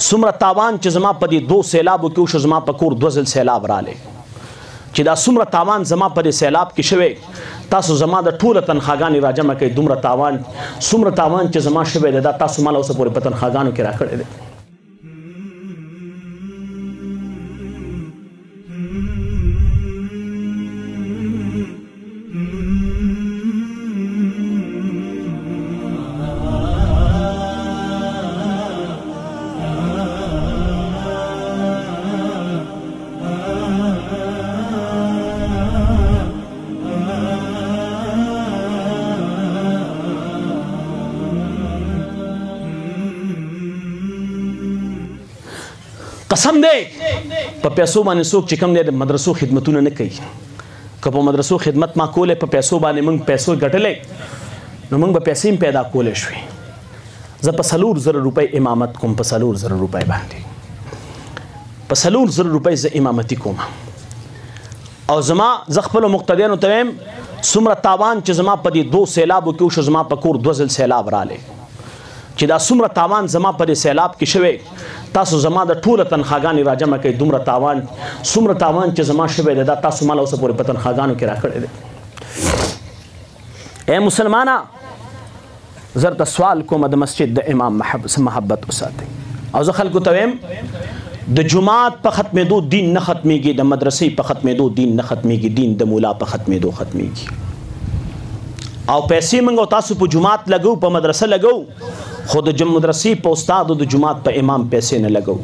څومره تاوان چې زما په دې 2 سیلابو کې وشو، زما په کور 2 ځل سیلاب رالی، چې دا څومره تاوان زما په دې سیلاب کې شوی، تاسو زما د ټوله تنخواګانې راجمع کړئ، دومره تاوان څومره تاوان چې زما شوی دی دا تاسو ماله اوسه پورې په تنخواګانو کې راکړی دی. قسم دی په پیسو باندې څوک چې کوم دی د مدرسو خدمتونه نه کوي. که په مدرسو خدمت ما کولی په پیسو باندې موږ پیسو ګټلی نو موږ به پیسې هم پیدا کولی شوې. زه په 4,000 روپۍ امامت کوم، په 4,000 روپۍ باندې په 4,000 روپۍ زه امامتي کوم. او زه خپلو مقتدیانو ته وایم څومره تاوان چې زما په دې 2 سیلابو کې وشو، زما په کور 2 ځل سیلاب رالی، چې دا څومره تاوان زما په دې سیلاب کې شوی، تاسو زما د ټوله تنخواګانې راجمع کړئ، دومره تاوان څومره تاوان چې زما شوی دی دا تاسو ماله اوسه پورې په تنخواګانو کې راکړی دی. ای مسلمانه، زه درته سوال کوم د مسجد د امام محبت وساتئ. او زه خلکو ته وایم د جماعت په ختمېدو دین نه ختمېږي، د مدرسې په ختمېدو دین نه ختمېږي، دین د مولا په ختمېدو ختمېږي. او پیسې موږ او تاسو په جماعت لګو، په مدرسه لګو، خو د مدرسې په استاد او د جماعت په امام پیسې نه لګو.